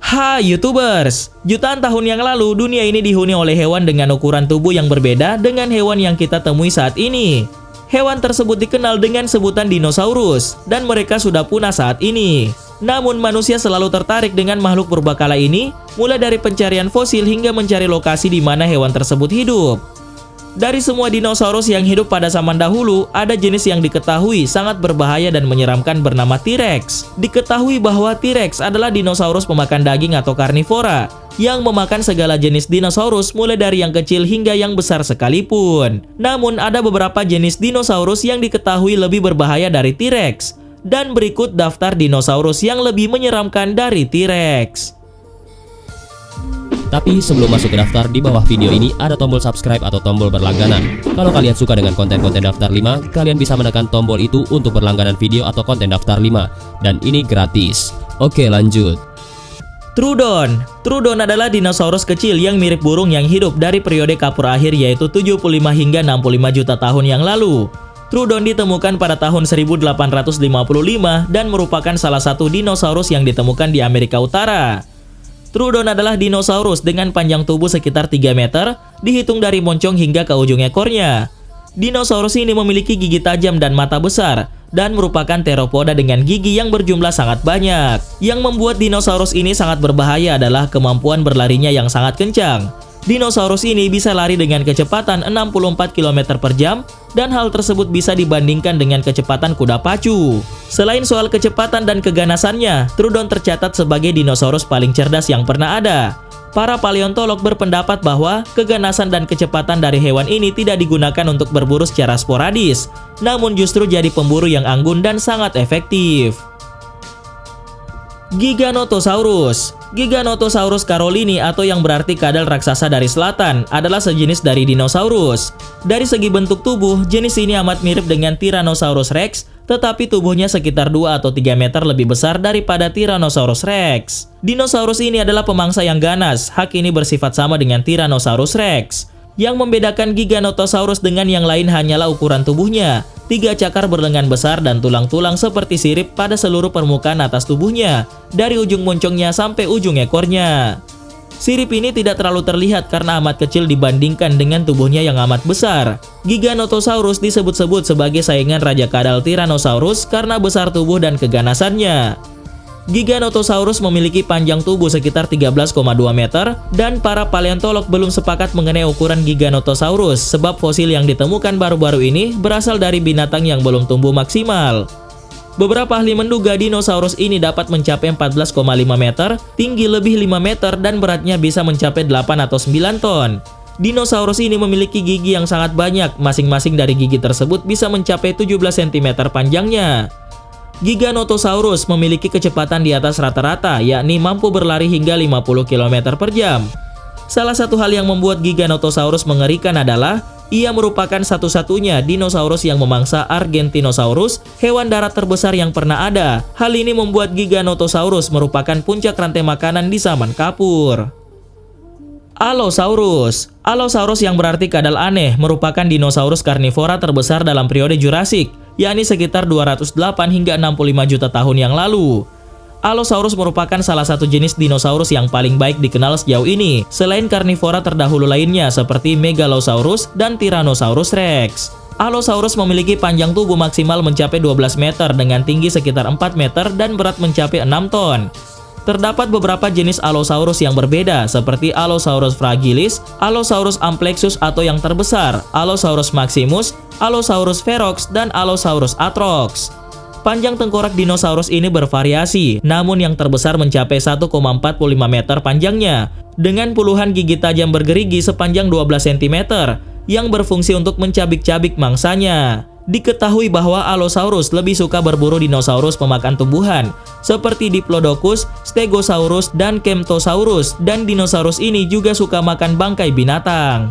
Hai YouTubers, jutaan tahun yang lalu dunia ini dihuni oleh hewan dengan ukuran tubuh yang berbeda dengan hewan yang kita temui saat ini. Hewan tersebut dikenal dengan sebutan dinosaurus dan mereka sudah punah saat ini. Namun manusia selalu tertarik dengan makhluk purbakala ini, mulai dari pencarian fosil hingga mencari lokasi di mana hewan tersebut hidup. Dari semua dinosaurus yang hidup pada zaman dahulu, ada jenis yang diketahui sangat berbahaya dan menyeramkan bernama T-Rex. Diketahui bahwa T-Rex adalah dinosaurus pemakan daging atau karnivora, yang memakan segala jenis dinosaurus mulai dari yang kecil hingga yang besar sekalipun. Namun ada beberapa jenis dinosaurus yang diketahui lebih berbahaya dari T-Rex. Dan berikut daftar dinosaurus yang lebih menyeramkan dari T-Rex. Tapi sebelum masuk ke daftar, di bawah video ini ada tombol subscribe atau tombol berlangganan. Kalau kalian suka dengan konten-konten daftar 5, kalian bisa menekan tombol itu untuk berlangganan video atau konten daftar 5. Dan ini gratis. Oke, lanjut. Troodon. Troodon adalah dinosaurus kecil yang mirip burung yang hidup dari periode kapur akhir, yaitu 75 hingga 65 juta tahun yang lalu. Troodon ditemukan pada tahun 1855 dan merupakan salah satu dinosaurus yang ditemukan di Amerika Utara. Troodon adalah dinosaurus dengan panjang tubuh sekitar 3 meter, dihitung dari moncong hingga ke ujung ekornya. Dinosaurus ini memiliki gigi tajam dan mata besar, dan merupakan teropoda dengan gigi yang berjumlah sangat banyak. Yang membuat dinosaurus ini sangat berbahaya adalah kemampuan berlarinya yang sangat kencang. Dinosaurus ini bisa lari dengan kecepatan 64 km per jam, dan hal tersebut bisa dibandingkan dengan kecepatan kuda pacu. Selain soal kecepatan dan keganasannya, Troodon tercatat sebagai dinosaurus paling cerdas yang pernah ada. Para paleontolog berpendapat bahwa keganasan dan kecepatan dari hewan ini tidak digunakan untuk berburu secara sporadis, namun justru jadi pemburu yang anggun dan sangat efektif. Giganotosaurus. Giganotosaurus carolini atau yang berarti kadal raksasa dari selatan adalah sejenis dari dinosaurus. Dari segi bentuk tubuh, jenis ini amat mirip dengan Tyrannosaurus Rex, tetapi tubuhnya sekitar 2 atau 3 meter lebih besar daripada Tyrannosaurus Rex. Dinosaurus ini adalah pemangsa yang ganas. Hak ini bersifat sama dengan Tyrannosaurus Rex. Yang membedakan Giganotosaurus dengan yang lain hanyalah ukuran tubuhnya. 3 cakar berlengan besar dan tulang-tulang seperti sirip pada seluruh permukaan atas tubuhnya, dari ujung moncongnya sampai ujung ekornya. Sirip ini tidak terlalu terlihat karena amat kecil dibandingkan dengan tubuhnya yang amat besar. Giganotosaurus disebut-sebut sebagai saingan Raja Kadal Tyrannosaurus karena besar tubuh dan keganasannya. Giganotosaurus memiliki panjang tubuh sekitar 13,2 meter dan para paleontolog belum sepakat mengenai ukuran Giganotosaurus sebab fosil yang ditemukan baru-baru ini berasal dari binatang yang belum tumbuh maksimal. Beberapa ahli menduga dinosaurus ini dapat mencapai 14,5 meter, tinggi lebih 5 meter dan beratnya bisa mencapai 8 atau 9 ton. Dinosaurus ini memiliki gigi yang sangat banyak, masing-masing dari gigi tersebut bisa mencapai 17 cm panjangnya. Giganotosaurus memiliki kecepatan di atas rata-rata, yakni mampu berlari hingga 50 km per jam. Salah satu hal yang membuat Giganotosaurus mengerikan adalah ia merupakan satu-satunya dinosaurus yang memangsa Argentinosaurus, hewan darat terbesar yang pernah ada. Hal ini membuat Giganotosaurus merupakan puncak rantai makanan di zaman kapur. Allosaurus. Allosaurus yang berarti kadal aneh merupakan dinosaurus karnivora terbesar dalam periode Jurassik, yakni sekitar 208 hingga 65 juta tahun yang lalu. Allosaurus merupakan salah satu jenis dinosaurus yang paling baik dikenal sejauh ini, selain karnivora terdahulu lainnya seperti Megalosaurus dan Tyrannosaurus Rex. Allosaurus memiliki panjang tubuh maksimal mencapai 12 meter dengan tinggi sekitar 4 meter dan berat mencapai 6 ton. Terdapat beberapa jenis Allosaurus yang berbeda seperti Allosaurus fragilis, Allosaurus amplexus atau yang terbesar, Allosaurus maximus, Allosaurus ferox, dan Allosaurus atrox. Panjang tengkorak dinosaurus ini bervariasi, namun yang terbesar mencapai 1,45 meter panjangnya, dengan puluhan gigi tajam bergerigi sepanjang 12 cm, yang berfungsi untuk mencabik-cabik mangsanya. Diketahui bahwa Allosaurus lebih suka berburu dinosaurus pemakan tumbuhan, seperti Diplodocus, Stegosaurus, dan Camptosaurus, dan dinosaurus ini juga suka makan bangkai binatang.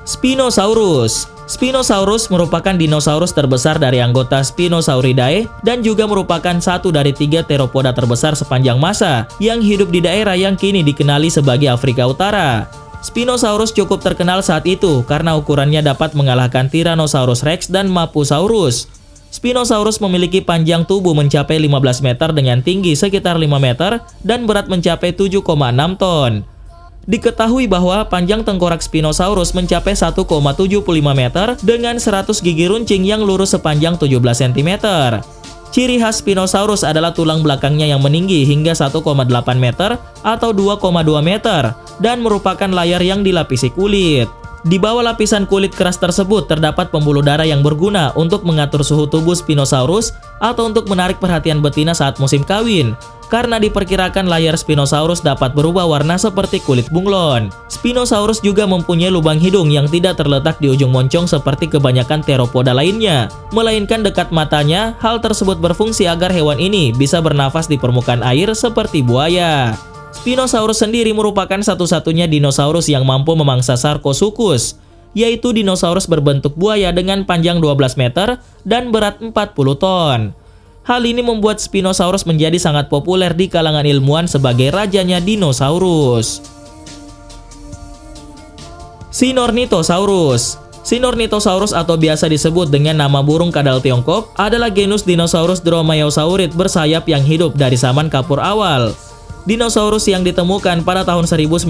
Spinosaurus. Spinosaurus merupakan dinosaurus terbesar dari anggota Spinosauridae dan juga merupakan satu dari 3 teropoda terbesar sepanjang masa yang hidup di daerah yang kini dikenali sebagai Afrika Utara. Spinosaurus cukup terkenal saat itu karena ukurannya dapat mengalahkan Tyrannosaurus Rex dan Mapusaurus. Spinosaurus memiliki panjang tubuh mencapai 15 meter dengan tinggi sekitar 5 meter dan berat mencapai 7,6 ton. Diketahui bahwa panjang tengkorak Spinosaurus mencapai 1,75 meter dengan 100 gigi runcing yang lurus sepanjang 17 cm. Ciri khas Spinosaurus adalah tulang belakangnya yang meninggi hingga 1,8 meter atau 2,2 meter dan merupakan layar yang dilapisi kulit. Di bawah lapisan kulit keras tersebut terdapat pembuluh darah yang berguna untuk mengatur suhu tubuh Spinosaurus atau untuk menarik perhatian betina saat musim kawin, karena diperkirakan layar Spinosaurus dapat berubah warna seperti kulit bunglon. Spinosaurus juga mempunyai lubang hidung yang tidak terletak di ujung moncong seperti kebanyakan teropoda lainnya, melainkan dekat matanya. Hal tersebut berfungsi agar hewan ini bisa bernafas di permukaan air seperti buaya. Spinosaurus sendiri merupakan satu-satunya dinosaurus yang mampu memangsa Sarcosuchus, yaitu dinosaurus berbentuk buaya dengan panjang 12 meter dan berat 40 ton. Hal ini membuat Spinosaurus menjadi sangat populer di kalangan ilmuwan sebagai rajanya dinosaurus. Sinornithosaurus. Sinornithosaurus atau biasa disebut dengan nama burung kadal Tiongkok adalah genus dinosaurus dromaeosaurid bersayap yang hidup dari zaman Kapur awal. Dinosaurus yang ditemukan pada tahun 1999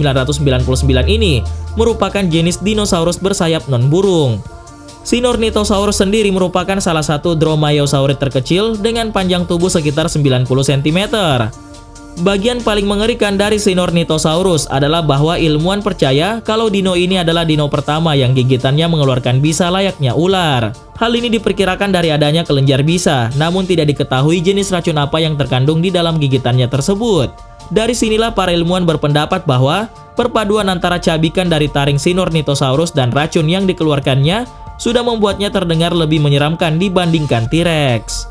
ini merupakan jenis dinosaurus bersayap non-burung. Sinornithosaurus sendiri merupakan salah satu dromaeosaurid terkecil dengan panjang tubuh sekitar 90 cm. Bagian paling mengerikan dari Sinornithosaurus adalah bahwa ilmuwan percaya kalau dino ini adalah dino pertama yang gigitannya mengeluarkan bisa layaknya ular. Hal ini diperkirakan dari adanya kelenjar bisa, namun tidak diketahui jenis racun apa yang terkandung di dalam gigitannya tersebut. Dari sinilah para ilmuwan berpendapat bahwa perpaduan antara cabikan dari taring Sinornithosaurus dan racun yang dikeluarkannya sudah membuatnya terdengar lebih menyeramkan dibandingkan T-Rex.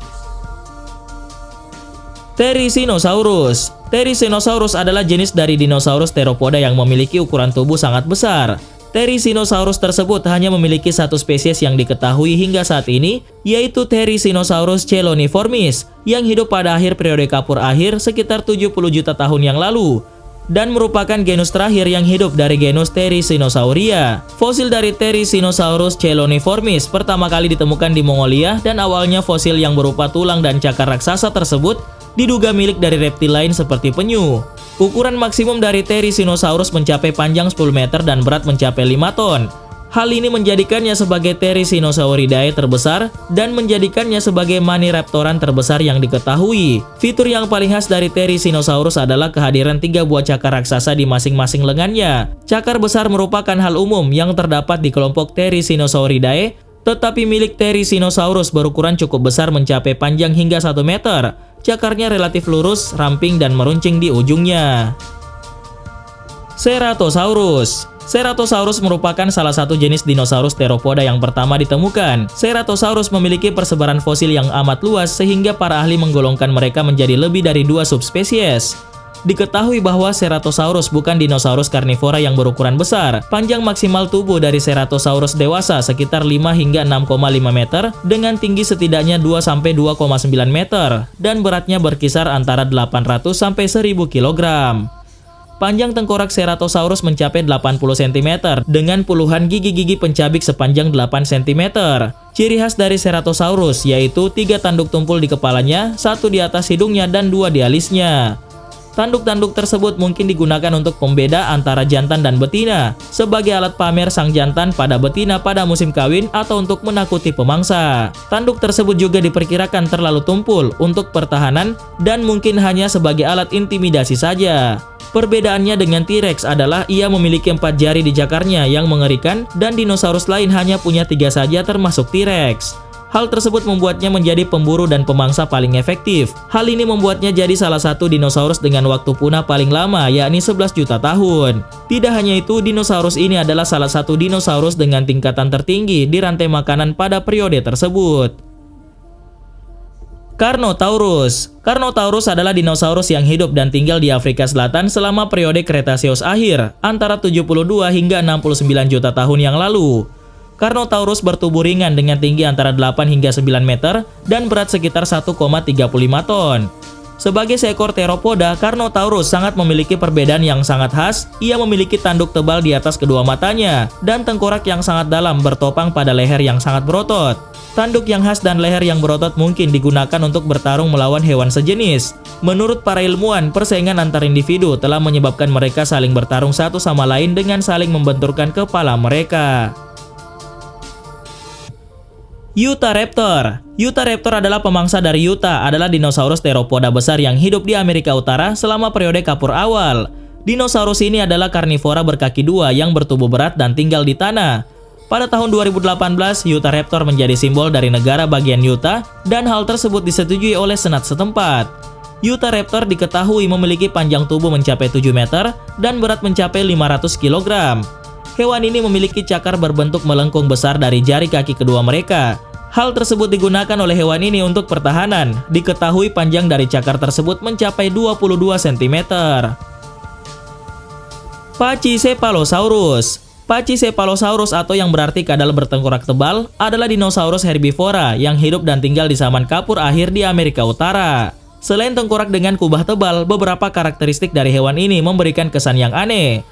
Therizinosaurus. Therizinosaurus adalah jenis dari dinosaurus teropoda yang memiliki ukuran tubuh sangat besar. Therizinosaurus tersebut hanya memiliki satu spesies yang diketahui hingga saat ini, yaitu Therizinosaurus cheloniformis, yang hidup pada akhir periode Kapur akhir sekitar 70 juta tahun yang lalu, dan merupakan genus terakhir yang hidup dari genus Therizinosauria. Fosil dari Therizinosaurus cheloniformis pertama kali ditemukan di Mongolia, dan awalnya fosil yang berupa tulang dan cakar raksasa tersebut diduga milik dari reptil lain seperti penyu. Ukuran maksimum dari Therizinosaurus mencapai panjang 10 meter dan berat mencapai 5 ton. Hal ini menjadikannya sebagai Therizinosauridae terbesar dan menjadikannya sebagai Maniraptoran terbesar yang diketahui. Fitur yang paling khas dari Therizinosaurus adalah kehadiran 3 buah cakar raksasa di masing-masing lengannya. Cakar besar merupakan hal umum yang terdapat di kelompok Therizinosauridae, tetapi milik Therizinosaurus berukuran cukup besar mencapai panjang hingga 1 meter. Cakarnya relatif lurus, ramping, dan meruncing di ujungnya. Ceratosaurus. Ceratosaurus merupakan salah satu jenis dinosaurus teropoda yang pertama ditemukan. Ceratosaurus memiliki persebaran fosil yang amat luas sehingga para ahli menggolongkan mereka menjadi lebih dari 2 subspesies. Diketahui bahwa Ceratosaurus bukan dinosaurus karnivora yang berukuran besar. Panjang maksimal tubuh dari Ceratosaurus dewasa sekitar 5 hingga 6,5 meter dengan tinggi setidaknya 2-2,9 meter dan beratnya berkisar antara 800 sampai 1000 kg. Panjang tengkorak Ceratosaurus mencapai 80 cm dengan puluhan gigi-gigi pencabik sepanjang 8 cm. Ciri khas dari Ceratosaurus yaitu 3 tanduk tumpul di kepalanya, 1 di atas hidungnya dan 2 di alisnya. Tanduk-tanduk tersebut mungkin digunakan untuk pembeda antara jantan dan betina, sebagai alat pamer sang jantan pada betina pada musim kawin atau untuk menakuti pemangsa. Tanduk tersebut juga diperkirakan terlalu tumpul untuk pertahanan dan mungkin hanya sebagai alat intimidasi saja. Perbedaannya dengan T-Rex adalah ia memiliki 4 jari di cakarnya yang mengerikan dan dinosaurus lain hanya punya 3 saja termasuk T-Rex. Hal tersebut membuatnya menjadi pemburu dan pemangsa paling efektif. Hal ini membuatnya jadi salah satu dinosaurus dengan waktu punah paling lama, yakni 11 juta tahun. Tidak hanya itu, dinosaurus ini adalah salah satu dinosaurus dengan tingkatan tertinggi di rantai makanan pada periode tersebut. Carnotaurus. Carnotaurus adalah dinosaurus yang hidup dan tinggal di Afrika Selatan selama periode Cretaceous akhir, antara 72 hingga 69 juta tahun yang lalu. Carnotaurus bertubuh ringan dengan tinggi antara 8 hingga 9 meter dan berat sekitar 1,35 ton. Sebagai seekor teropoda, Carnotaurus sangat memiliki perbedaan yang sangat khas. Ia memiliki tanduk tebal di atas kedua matanya dan tengkorak yang sangat dalam bertopang pada leher yang sangat berotot. Tanduk yang khas dan leher yang berotot mungkin digunakan untuk bertarung melawan hewan sejenis. Menurut para ilmuwan, persaingan antar individu telah menyebabkan mereka saling bertarung satu sama lain dengan saling membenturkan kepala mereka. Utahraptor. Utahraptor adalah pemangsa dari Utah, adalah dinosaurus teropoda besar yang hidup di Amerika Utara selama periode Kapur awal. Dinosaurus ini adalah karnivora berkaki dua yang bertubuh berat dan tinggal di tanah. Pada tahun 2018, Utahraptor menjadi simbol dari negara bagian Utah dan hal tersebut disetujui oleh senat setempat. Utahraptor diketahui memiliki panjang tubuh mencapai 7 meter dan berat mencapai 500 kg. Hewan ini memiliki cakar berbentuk melengkung besar dari jari kaki kedua mereka. Hal tersebut digunakan oleh hewan ini untuk pertahanan. Diketahui panjang dari cakar tersebut mencapai 22 cm. Pachycephalosaurus. Pachycephalosaurus atau yang berarti kadal bertengkorak tebal adalah dinosaurus herbivora yang hidup dan tinggal di zaman Kapur akhir di Amerika Utara. Selain tengkorak dengan kubah tebal, beberapa karakteristik dari hewan ini memberikan kesan yang aneh.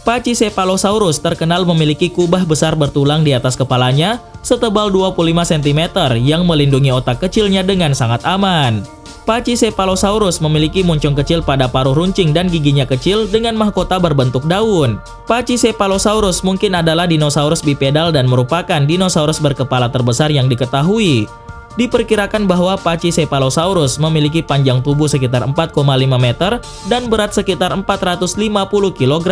Pachycephalosaurus terkenal memiliki kubah besar bertulang di atas kepalanya setebal 25 cm yang melindungi otak kecilnya dengan sangat aman. Pachycephalosaurus memiliki moncong kecil pada paruh runcing dan giginya kecil dengan mahkota berbentuk daun. Pachycephalosaurus mungkin adalah dinosaurus bipedal dan merupakan dinosaurus berkepala terbesar yang diketahui. Diperkirakan bahwa Pachycephalosaurus memiliki panjang tubuh sekitar 4,5 meter dan berat sekitar 450 kg.